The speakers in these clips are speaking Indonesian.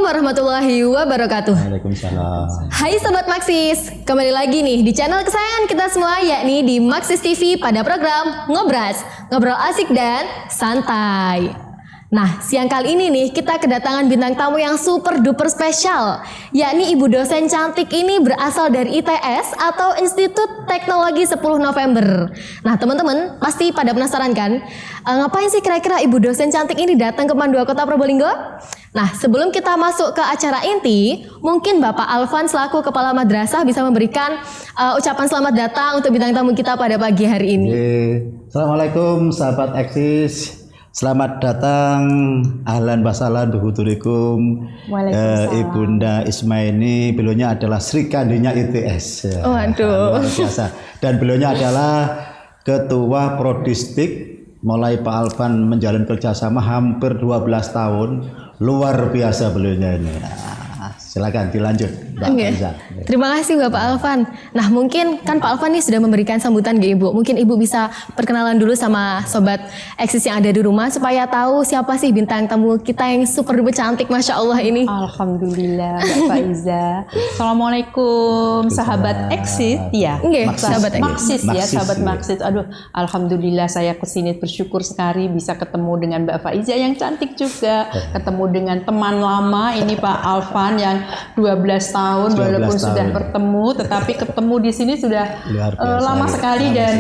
warahmatullahi wabarakatuh. Waalaikumsalam. Hai Sobat Maxis, kembali lagi nih di channel kesayangan kita semua, yakni di Maxis TV pada program Ngobras, ngobrol asik dan santai. Nah, siang kali ini nih kita kedatangan bintang tamu yang super duper spesial, yakni ibu dosen cantik ini berasal dari ITS atau Institut Teknologi 10 November. Nah, teman-teman pasti pada penasaran kan, ngapain sih kira-kira ibu dosen cantik ini datang ke Mandua Kota Probolinggo? Nah, sebelum kita masuk ke acara inti, mungkin Bapak Alvan selaku Kepala Madrasah bisa memberikan ucapan selamat datang untuk bintang tamu kita pada pagi hari ini. Assalamualaikum sahabat Eksis. Selamat datang, ahlan basalan bihudurikum. Ibunda Ismaini, beliaunya adalah Sri Kandinya ITS. Waduh. Luar biasa. Dan beliaunya adalah Ketua Prodistik. Mulai Pak Alvan menjalin kerjasama hampir 12 tahun. Luar biasa beliaunya ini. Silakan dilanjut, Mbak Faiza. Terima kasih Bapak Alvan. Nah, mungkin kan Pak Alvan ini sudah memberikan sambutan ke Ibu. Mungkin Ibu bisa perkenalan dulu sama sobat Eksis yang ada di rumah supaya tahu siapa sih bintang tamu kita yang super duper cantik, Masya Allah ini. Alhamdulillah, Mbak Faiza. Assalamualaikum, sahabat Eksis. Ya, sahabat Maxis ya, sahabat Maxis. Aduh, alhamdulillah saya kesini bersyukur sekali bisa ketemu dengan Mbak Faiza yang cantik juga, ketemu dengan teman lama ini Pak Alvan yang 12 tahun walaupun sudah bertemu, tetapi ketemu di sini sudah lama sekali dan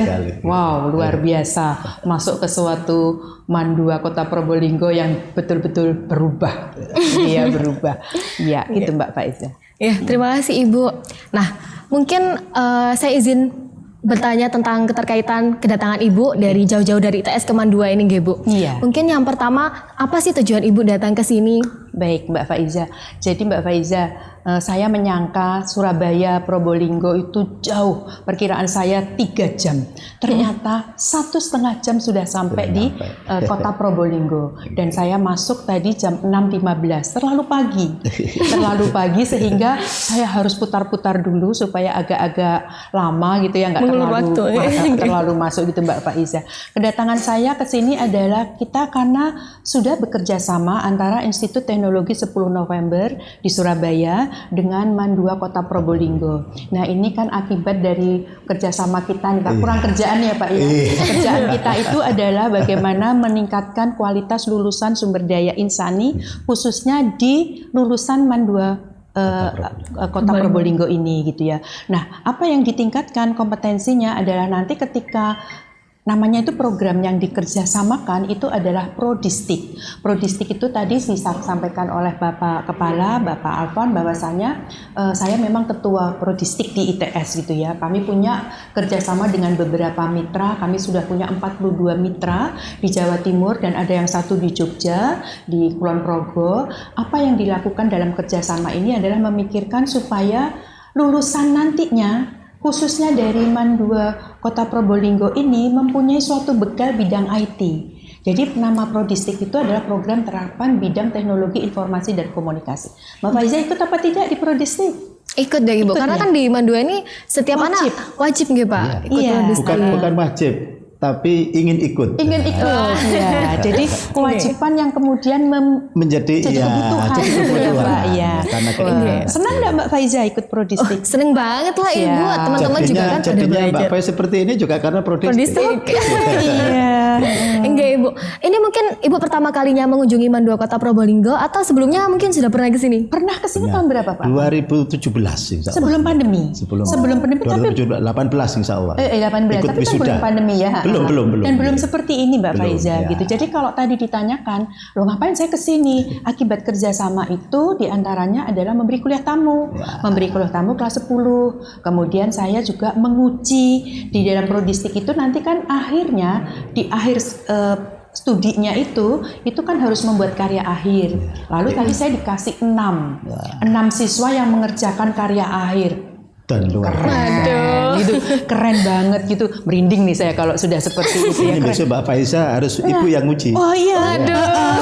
wow, luar biasa masuk ke suatu Mandua Kota Probolinggo yang betul-betul berubah. Iya, berubah. Ya, itu Mbak Faiza. Ya, terima kasih Ibu. Nah, mungkin saya izin bertanya tentang keterkaitan kedatangan Ibu dari jauh-jauh dari ITS ke Mandua ini, Bu. Iya. Mungkin yang pertama, apa sih tujuan Ibu datang ke sini? Baik, Mbak Faiza. Jadi Mbak Faiza, saya menyangka Surabaya, Probolinggo itu jauh. Perkiraan saya 3 jam. Ternyata 1,5 jam sudah sampai di Kota Probolinggo. Dan saya masuk tadi jam 6.15. Terlalu pagi. Terlalu pagi sehingga saya harus putar-putar dulu supaya agak-agak lama gitu ya, nggak terlalu masuk gitu Mbak Faiza. Kedatangan saya ke sini adalah kita karena sudah bekerja sama antara Institut Teknologi 10 November di Surabaya dengan Mandua Kota Probolinggo. Nah, ini kan akibat dari kerjasama kita nih Pak. Kurang kerjaan ya Pak ya. Kerjaan kita itu adalah bagaimana meningkatkan kualitas lulusan sumber daya insani khususnya di lulusan Mandua Kota Probolinggo ini gitu ya. Nah, apa yang ditingkatkan kompetensinya adalah nanti ketika namanya itu program yang dikerjasamakan itu adalah Prodistik. Prodistik itu tadi disampaikan oleh Bapak Kepala, Bapak Alvan, bahwasanya saya memang ketua Prodistik di ITS gitu ya. Kami punya kerjasama dengan beberapa mitra, kami sudah punya 42 mitra di Jawa Timur dan ada yang satu di Jogja, di Kulon Progo. Apa yang dilakukan dalam kerjasama ini adalah memikirkan supaya lulusan nantinya khususnya dari Mandua Kota Probolinggo ini mempunyai suatu bekal bidang IT. Jadi nama Prodistik itu adalah program terapan bidang teknologi informasi dan komunikasi. Mbak Faiza ikut apa tidak di Prodistik? Ikut deh Ibu, karena kan di Mandua ini setiap anak wajib nggih Pak. Iya. Bukan wajib, tapi ingin ikut. Ingin ikut, ya. Jadi kewajiban yang kemudian menjadi kebutuhan, ya Pak. Ya. Senang nggak Mbak Faiza ikut Prodistik? Seneng banget lah Ibu. Teman-teman juga kan pada belajar. Mbak Faiza seperti ini juga karena Prodistik. Iya. Enggak Ibu. Ini mungkin Ibu pertama kalinya mengunjungi Mandua Kota Probolinggo atau sebelumnya mungkin sudah pernah ke sini? Pernah ke sini tahun berapa Pak? 2017 sebelum pandemi. Sebelum pandemi. 2018 insya Allah. 18 ikut tapi kan belum pandemi ya. Belum. Dan belum seperti ini Mbak Faiza gitu. Jadi kalau tadi ditanyakan, loh ngapain saya ke sini? Akibat kerjasama itu diantaranya adalah memberi kuliah tamu. Memberi kuliah tamu kelas 10. Kemudian saya juga menguji di dalam Prodistik itu nanti kan akhirnya di akhir studinya itu kan harus membuat karya akhir. Lalu tadi saya dikasih 6 siswa yang mengerjakan karya akhir. Dan luar biasa. gitu. Keren banget gitu. Merinding nih saya kalau sudah seperti itu ya. Ini besok Mbak Faiza harus ibu yang nguji. Oh iya,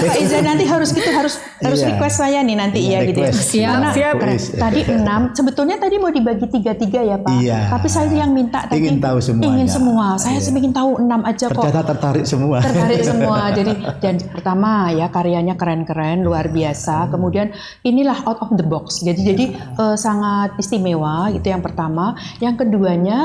Kak Iza nanti harus gitu, harus Iya. request saya nih nanti Iya, ya gitu. request. Karena Siap. keren. Tadi 6, sebetulnya tadi mau dibagi 3-3 ya Pak. Iya. Tapi saya yang minta tadi Ingin tahu semuanya. Ingin semua. Saya Iya. ingin tahu 6 aja kok. Ternyata tertarik semua. Tertarik semua. Jadi dan pertama ya karyanya keren-keren, luar biasa. Kemudian inilah out of the box. Jadi sangat istimewa itu yang pertama. Yang keduanya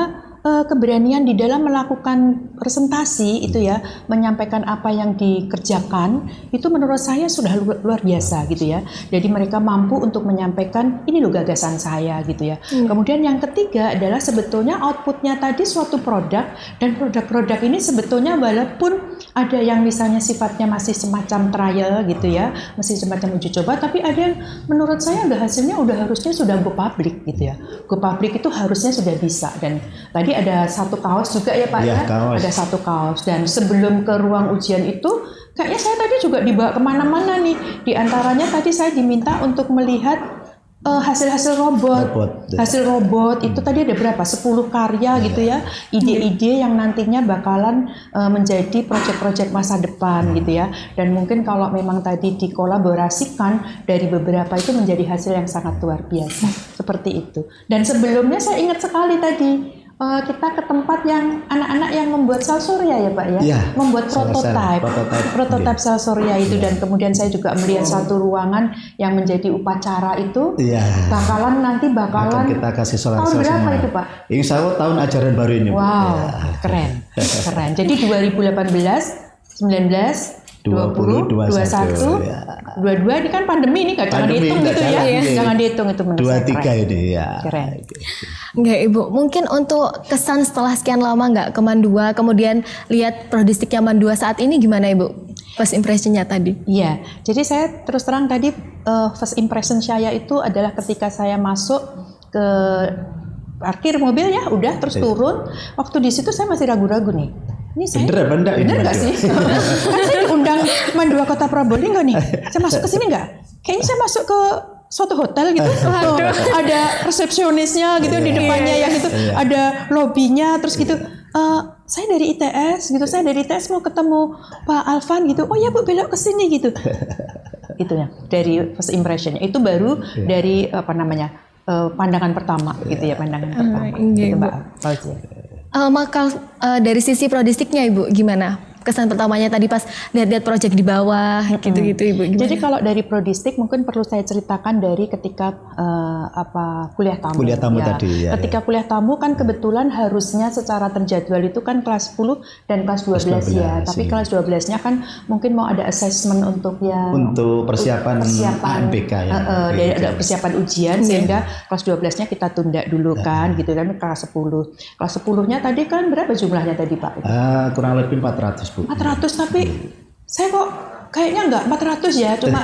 keberanian di dalam melakukan presentasi itu ya, menyampaikan apa yang dikerjakan itu menurut saya sudah luar biasa gitu ya. Jadi mereka mampu untuk menyampaikan ini loh gagasan saya gitu ya. Kemudian yang ketiga adalah sebetulnya outputnya tadi suatu produk, dan produk-produk ini sebetulnya walaupun ada yang misalnya sifatnya masih semacam trial gitu ya, masih semacam uji coba, tapi ada yang menurut saya udah hasilnya harusnya sudah go public gitu ya. Go public itu harusnya sudah bisa. Dan tadi ada satu kaos juga ya Pak Iya, ya, kaos. ada satu kaos. Dan sebelum ke ruang ujian itu kayaknya saya tadi juga dibawa kemana-mana nih. Di antaranya tadi saya diminta untuk melihat hasil-hasil robot. Hasil robot itu tadi ada berapa? 10 karya gitu ya. Ide-ide yang nantinya bakalan menjadi proyek-proyek masa depan gitu ya. Dan mungkin kalau memang tadi dikolaborasikan dari beberapa itu menjadi hasil yang sangat luar biasa. Seperti itu. Dan sebelumnya saya ingat sekali tadi kita ke tempat yang anak-anak yang membuat sel surya ya Pak ya, Iya, membuat prototipe sel surya itu. Dan kemudian saya juga melihat satu ruangan yang menjadi upacara itu. Iya. Bakalan Akan kita kasih solar tahun cell berapa semua. itu Pak? Insya Allah tahun ajaran baru ini. Bu. Wow, Ya. keren. Jadi 2018, 19, 20, 21, ya. 22 ini kan pandemi ini jangan Pandemi, dihitung nggak gitu ya. jalan ini. Jangan dihitung itu menurut saya 23 keren. ini ya. Keren. Enggak Ibu, mungkin untuk kesan setelah sekian lama nggak ke Mandua, kemudian lihat prodistiknya Mandua saat ini gimana Ibu? First impression-nya tadi. Iya, jadi saya terus terang tadi first impression saya itu adalah ketika saya masuk ke parkir mobil ya, udah terus turun. Waktu di situ saya masih ragu-ragu nih. Ini saya Bener nggak sih? Kan saya diundang Mandua Kota Probolinggo nih. Saya masuk ke sini nggak? Kayaknya saya masuk ke suatu hotel gitu. Ada resepsionisnya gitu di depannya yang itu, ada lobbynya terus gitu. Saya dari ITS gitu, saya dari ITS mau ketemu Pak Alvan gitu. Oh ya Bu, belok ke sini gitu. Itu ya, dari first impressionnya itu baru dari apa namanya pandangan pertama gitu ya, pandangan pertama. Gitu, Mbak Fauzi. Maka dari sisi prodistiknya Ibu gimana? Kesan pertamanya tadi pas lihat-lihat proyek di bawah gitu-gitu Ibu gimana? Jadi kalau dari prodistik mungkin perlu saya ceritakan dari ketika kuliah tamu. Kuliah tamu tadi, ya, Ketika kuliah tamu kan kebetulan harusnya secara terjadwal itu kan kelas 10 dan kelas 12 ya. Tapi kelas 12-nya kan mungkin mau ada assessment untuk yang Untuk persiapan ANBK ya. Ada persiapan ujian sehingga kelas 12-nya kita tunda dulu kan gitu kan, kelas 10. Kelas 10-nya tadi kan berapa jumlahnya tadi Pak? Kurang lebih 400 Bu. 400, tapi saya kok kayaknya enggak 400 ya, cuma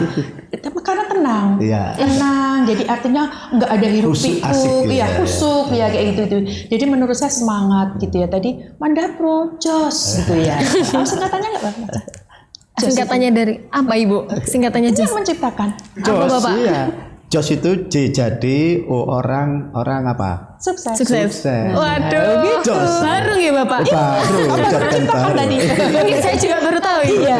karena tenang. Iya. Tenang, jadi artinya enggak ada hiruk Husuk, asik pikuk, gitu iya ya. husuk ya kayak gitu. Jadi menurut saya semangat gitu ya. Tadi Mandapro, jos gitu ya. Singkatannya enggak Bang? Singkatannya dari apa Ibu? Singkatannya Itu JOS. yang menciptakan. Apa, Bapak? Iya. JOS itu J jadi orang apa? Sukses. Sukses. Sukses. Waduh, Jos. baru ya Bapak? Baru, jargon Menciptakan baru. tadi. Mungkin saya juga baru tahu ya. Iya.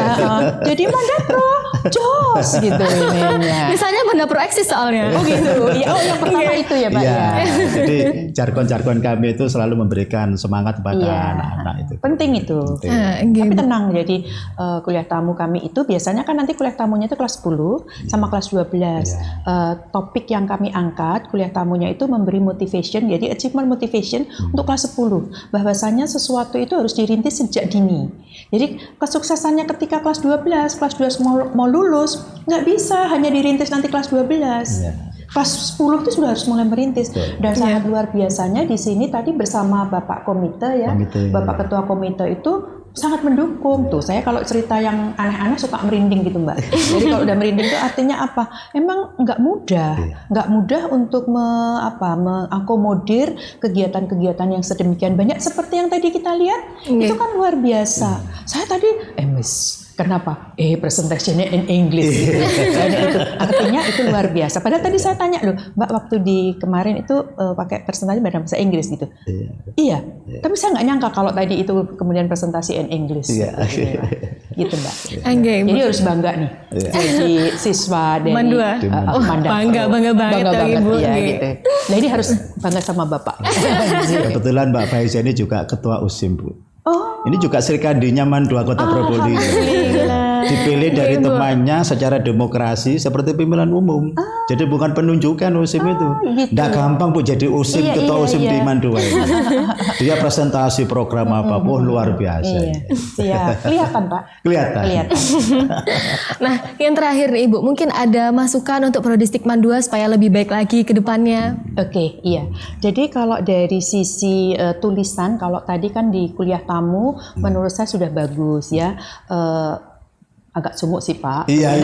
Jadi Mandapro, jos gitu namanya. Misalnya Banda Pro eksis soalnya. Oh gitu. Ya, oh yang pertama itu ya Pak Iya. ya. Jadi jargon-jargon kami itu selalu memberikan semangat kepada Iya. anak-anak itu. Penting itu. Tapi tenang, jadi kuliah tamu kami itu biasanya kan nanti kuliah tamunya itu kelas 10 sama kelas 12. Topik yang kami angkat, kuliah tamunya itu memberi motivation, jadi achievement motivation untuk kelas 10. Bahwasanya sesuatu itu harus dirintis sejak dini. Jadi kesuksesannya ketika kelas 12 mau lulus, nggak bisa hanya dirintis nanti kelas 12. Kelas 10 itu sudah harus mulai merintis. Dan sangat luar biasanya di sini tadi bersama Bapak Komite ya, Bapak Ketua Komite itu sangat mendukung. Tuh, saya kalau cerita yang aneh-aneh suka merinding gitu Mbak. Jadi kalau udah merinding itu artinya apa? Emang nggak mudah untuk mengakomodir kegiatan-kegiatan yang sedemikian banyak seperti yang tadi kita lihat. Itu kan luar biasa. Saya tadi Kenapa? Presentationnya in English gitu. Dan itu artinya itu luar biasa. Padahal tadi saya tanya loh, Mbak waktu di kemarin itu pakai presentasi bahasa Inggris gitu. Iya. Tapi saya nggak nyangka kalau tadi itu kemudian presentasi in English. Iya. Gitu Mbak. Okay, Jadi harus bangga nih. Jadi siswa dari Mandua. Mandapro. Bangga banget ya, Ibu. Ya, gitu. Nah ini harus bangga sama Bapak. Kebetulan Mbak Faiza ini juga ketua USIM, Bu. Oh. Ini juga Serkandinya Mandua Kota Probolinggo. Dipilih dari temannya secara demokrasi seperti pemilihan umum. Jadi bukan penunjukan USIM itu. Gitu. Nggak gampang Bu jadi USIM, ketua USIM di Mandua. Dia presentasi program apapun luar biasa. Iya. Siap. Kelihatan Pak. Kelihatan. Nah, yang terakhir nih Ibu, mungkin ada masukan untuk Prodistik Mandua supaya lebih baik lagi ke depannya? Oke, iya. Jadi kalau dari sisi tulisan, kalau tadi kan di kuliah tamu, menurut saya sudah bagus ya. Agak sumuk sih Pak. Iya.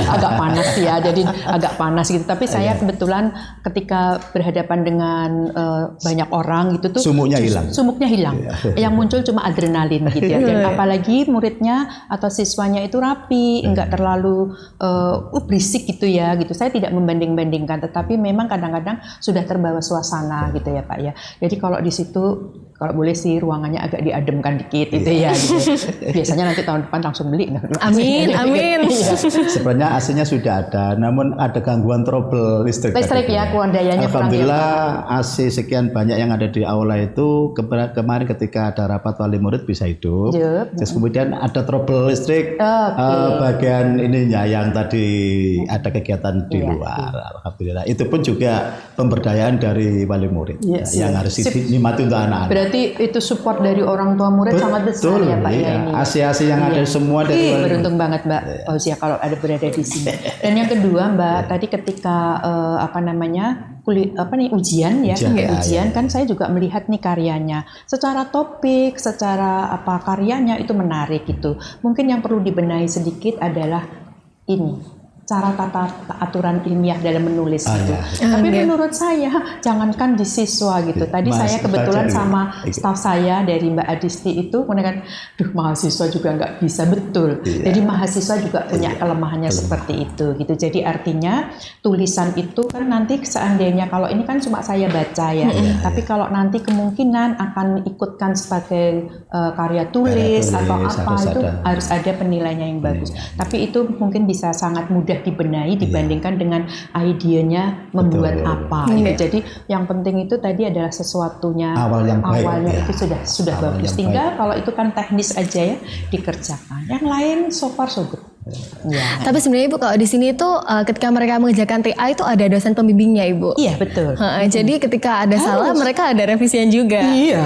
Agak panas ya, jadi agak panas gitu. Tapi saya kebetulan ketika berhadapan dengan banyak orang gitu tuh Sumuknya hilang. Sumuknya hilang. Yang muncul cuma adrenalin gitu ya. Dan apalagi muridnya atau siswanya itu rapi, enggak terlalu berisik gitu ya gitu. Saya tidak membanding-bandingkan, tetapi memang kadang-kadang sudah terbawa suasana gitu ya Pak ya. Jadi kalau di situ kalau boleh sih ruangannya agak diademkan dikit gitu ya gitu. Biasanya nanti tahun depan langsung beli. Amin. Sebenarnya AC-nya sudah ada, namun ada gangguan trouble listrik. Listrik ya, kurang dayanya kurang ya. Alhamdulillah AC sekian banyak yang ada di aula itu kemarin ketika ada rapat wali murid bisa hidup. Terus kemudian ada trouble listrik bagian ininya yang tadi ada kegiatan di luar. Alhamdulillah. Itu pun juga pemberdayaan dari wali murid yang harus dinikmati untuk anak-anak. Berarti itu support dari orang tua murid sangat besar ya Pak ya ini. AC yang ada semua dari beruntung banget Mbak Fauzia kalau ada berada di sini. Dan yang kedua Mbak, tadi ketika ujian ya, ujian kan saya juga melihat nih karyanya. Secara topik, secara karyanya itu menarik gitu. Mungkin yang perlu dibenahi sedikit adalah ini. Cara tata aturan ilmiah dalam menulis gitu. Tapi menurut saya jangankan di siswa gitu. Tadi saya kebetulan sama staf saya dari Mbak Adisti itu mengatakan, mahasiswa juga nggak bisa betul. Jadi mahasiswa juga punya kelemahannya seperti itu gitu. Jadi artinya tulisan itu kan nanti seandainya kalau ini kan cuma saya baca ya. Tapi kalau nanti kemungkinan akan ikutkan sebagai karya tulis atau apa itu harus ada penilaiannya yang bagus. Tapi itu mungkin bisa sangat mudah dibenahi dibandingkan dengan idenya membuat apa gitu. Jadi yang penting itu tadi adalah sesuatunya awalnya itu sudah bagus. Tinggal kalau itu kan teknis aja ya dikerjakan. Yang lain so far so good. Ya. Tapi sebenarnya Ibu kalau di sini tuh ketika mereka mengerjakan TA itu ada dosen pembimbingnya Ibu. Iya betul. Jadi ketika ada salah mereka ada revisian juga. Iya.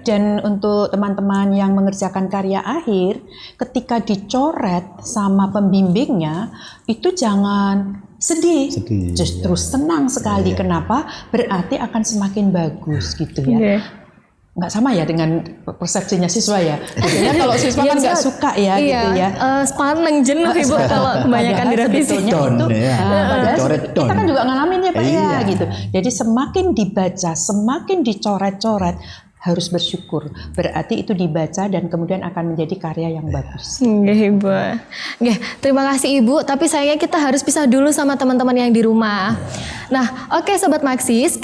Dan untuk teman-teman yang mengerjakan karya akhir, ketika dicoret sama pembimbingnya itu jangan sedih. Justru senang sekali. Kenapa? Berarti akan semakin bagus gitu ya. Nggak sama ya dengan persepsinya siswa ya. Biasanya kalau siswa kan nggak suka ya gitu ya. Sepaneng jenuh Ibu kalau kebanyakan direvisi. Kita kan juga ngalamin ya Pak ya gitu. Jadi semakin dibaca, semakin dicoret-coret, harus bersyukur. Berarti itu dibaca dan kemudian akan menjadi karya yang bagus. Ibu. Terima kasih Ibu. Tapi sayangnya kita harus pisah dulu sama teman-teman yang di rumah. Nah, oke Sobat Maxis,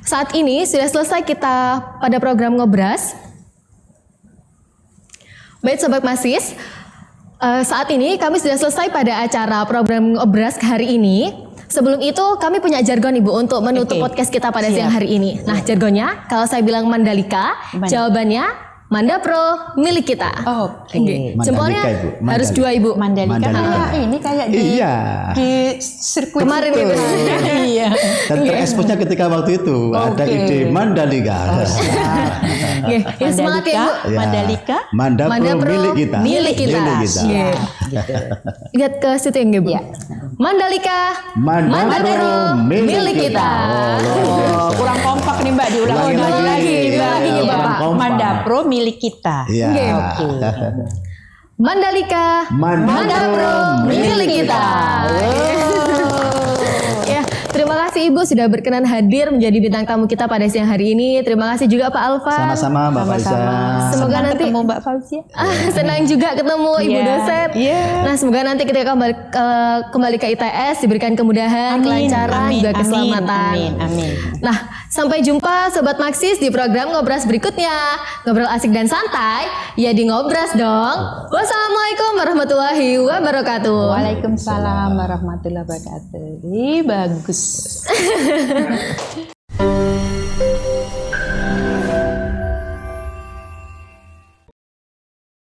saat ini sudah selesai kita pada program Ngobras. Baik Sobat Maxis, saat ini kami sudah selesai pada acara program Ngobras hari ini. Sebelum itu kami punya jargon Ibu untuk menutup podcast kita pada siang hari ini. Nah jargonnya kalau saya bilang Mandalika, jawabannya Mandapro milik kita. Jempolnya harus 2 Ibu. Mandalika. Ini kayak di sirkuit kemarin itu. Iya. Dan tereksposnya ketika waktu itu ada ide Mandalika. Semangat ya Bu. Mandalika. Mandapro milik kita. Lihat ke situ yang Ibu. Mandalika. Mandapro milik kita. Kurang kompak nih Mbak, diulang lagi Mbak. Mandapro milik kita. Mandalika. Mandapro milik kita. Terima Terima kasih Ibu sudah berkenan hadir menjadi bintang tamu kita pada siang hari ini. Terima kasih juga Pak Alvan. Sama-sama Mbak Faiza. Semoga Senang nanti ketemu Mbak Fauzia. senang juga ketemu Ibu Iya, dosen. iya. Nah, semoga nanti ketika kembali ke ITS diberikan kemudahan, kelancaran, juga keselamatan. Amin. Nah, sampai jumpa Sobat Maxis di program Ngobras berikutnya. Ngobrol asik dan santai, ya di Ngobras dong. Wassalamualaikum warahmatullahi wabarakatuh. Waalaikumsalam warahmatullahi wabarakatuh. Ih, bagus.